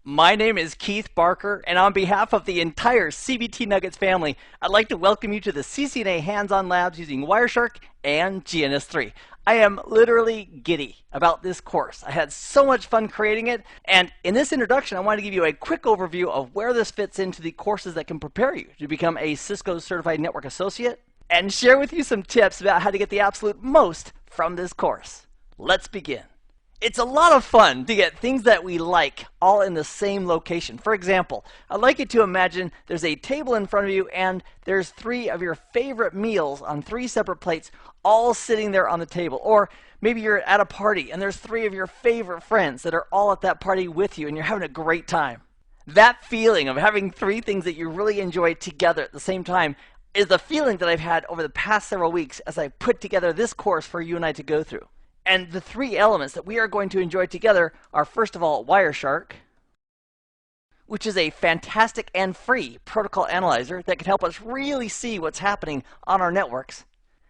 My name is Keith Barker, and on behalf of the entire CBT Nuggets family, I'd like to welcome you to the CCNA hands-on labs using Wireshark and GNS3. I am literally giddy about this course. I had so much fun creating it, and in this introduction, I want to give you a quick overview of where this fits into the courses that can prepare you to become a Cisco Certified Network Associate, and share with you some tips about how to get the absolute most from this course. Let's begin. It's a lot of fun to get things that we like all in the same location. For example, I'd like you to imagine there's a table in front of you and there's 3 of your favorite meals on 3 separate plates all sitting there on the table. Or maybe you're at a party and there's 3 of your favorite friends that are all at that party with you and you're having a great time. That feeling of having 3 things that you really enjoy together at the same time is the feeling that I've had over the past several weeks as I put together this course for you and I to go through. And the 3 elements that we are going to enjoy together are, first of all, Wireshark, which is a fantastic and free protocol analyzer that can help us really see what's happening on our networks.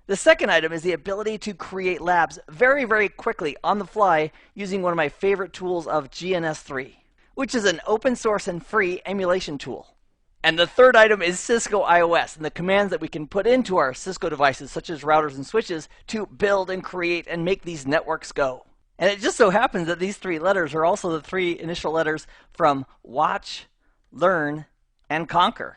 The second item is the ability to create labs very, very quickly on the fly using one of my favorite tools of GNS3, which is an open source and free emulation tool. And the third item is Cisco IOS and the commands that we can put into our Cisco devices, such as routers and switches, to build and create and make these networks go. And it just so happens that these 3 letters are also the 3 initial letters from Watch, Learn, and Conquer.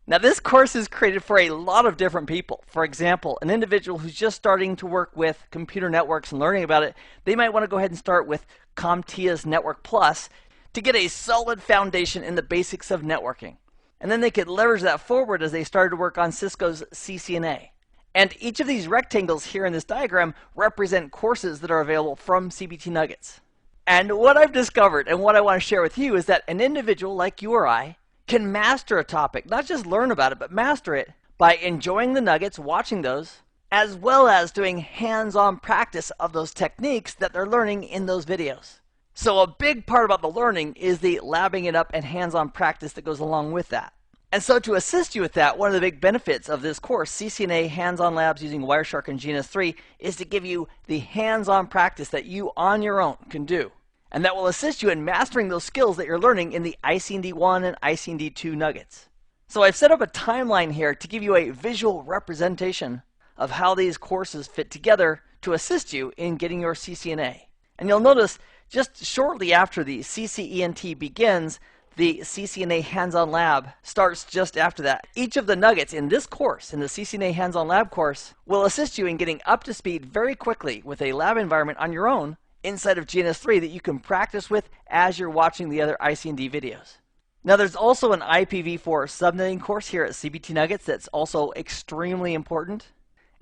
Now, this course is created for a lot of different people. For example, an individual who's just starting to work with computer networks and learning about it, they might want to go ahead and start with CompTIA's Network Plus to get a solid foundation in the basics of networking. And then they could leverage that forward as they started to work on Cisco's CCNA. And each of these rectangles here in this diagram represent courses that are available from CBT Nuggets. And what I've discovered and what I want to share with you is that an individual like you or I can master a topic, not just learn about it, but master it by enjoying the nuggets, watching those, as well as doing hands-on practice of those techniques that they're learning in those videos. So a big part about the learning is the labbing it up and hands-on practice that goes along with that. And so to assist you with that, one of the big benefits of this course, CCNA Hands-On Labs using Wireshark and GNS3, is to give you the hands-on practice that you on your own can do. And that will assist you in mastering those skills that you're learning in the ICND1 and ICND2 nuggets. So I've set up a timeline here to give you a visual representation of how these courses fit together to assist you in getting your CCNA. And you'll notice just shortly after the CCENT begins, the CCNA Hands-On Lab starts just after that. Each of the nuggets in this course, in the CCNA Hands-On Lab course, will assist you in getting up to speed very quickly with a lab environment on your own inside of GNS3 that you can practice with as you're watching the other ICND videos. Now there's also an IPv4 subnetting course here at CBT Nuggets that's also extremely important.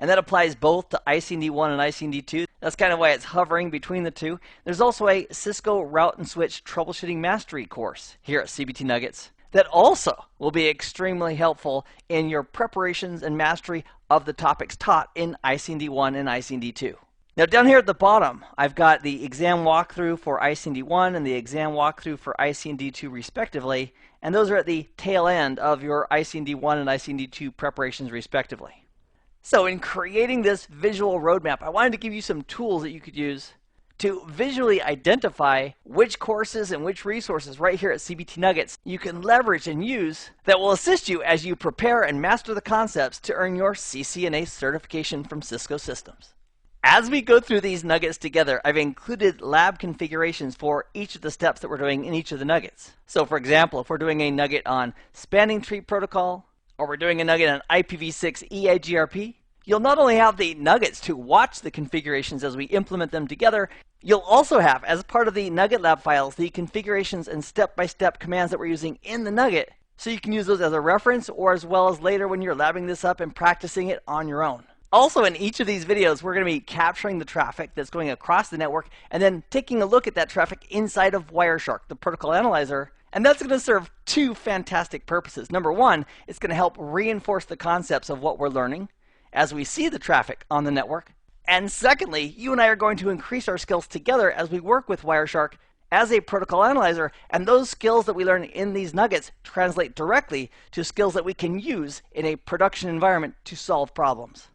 And that applies both to ICND1 and ICND2. That's kind of why it's hovering between the 2. There's also a Cisco Route and Switch Troubleshooting Mastery course here at CBT Nuggets that also will be extremely helpful in your preparations and mastery of the topics taught in ICND1 and ICND2. Now down here at the bottom, I've got the exam walkthrough for ICND1 and the exam walkthrough for ICND2 respectively, and those are at the tail end of your ICND1 and ICND2 preparations respectively. So in creating this visual roadmap, I wanted to give you some tools that you could use to visually identify which courses and which resources right here at CBT Nuggets you can leverage and use that will assist you as you prepare and master the concepts to earn your CCNA certification from Cisco Systems. As we go through these nuggets together, I've included lab configurations for each of the steps that we're doing in each of the nuggets. So for example, if we're doing a nugget on spanning tree protocol, or we're doing a nugget on IPv6 EIGRP, you'll not only have the nuggets to watch the configurations as we implement them together, you'll also have, as part of the Nugget Lab files, the configurations and step-by-step commands that we're using in the nugget, so you can use those as a reference or as well as later when you're labbing this up and practicing it on your own. Also, in each of these videos, we're going to be capturing the traffic that's going across the network and then taking a look at that traffic inside of Wireshark, the protocol analyzer. And that's going to serve 2 fantastic purposes. Number 1, it's going to help reinforce the concepts of what we're learning as we see the traffic on the network. And secondly, you and I are going to increase our skills together as we work with Wireshark as a protocol analyzer, and those skills that we learn in these nuggets translate directly to skills that we can use in a production environment to solve problems.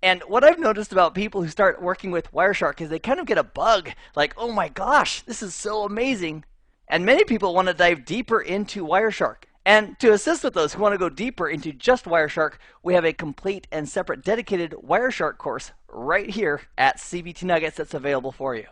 And what I've noticed about people who start working with Wireshark is they kind of get a bug, like, oh my gosh, this is so amazing. And many people want to dive deeper into Wireshark. And to assist with those who want to go deeper into just Wireshark, we have a complete and separate dedicated Wireshark course right here at CBT Nuggets that's available for you.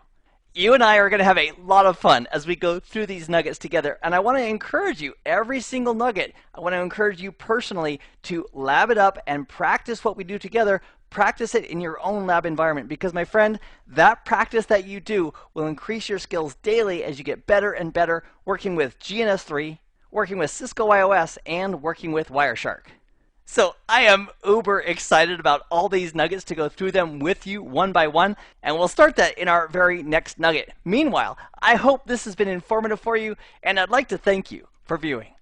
You and I are going to have a lot of fun as we go through these nuggets together, and I want to encourage you, every single nugget, I want to encourage you personally to lab it up and practice what we do together. Practice it in your own lab environment because, my friend, that practice that you do will increase your skills daily as you get better and better working with GNS3, working with Cisco IOS, and working with Wireshark. So I am uber excited about all these nuggets to go through them with you one by one, and we'll start that in our very next nugget. Meanwhile, I hope this has been informative for you, and I'd like to thank you for viewing.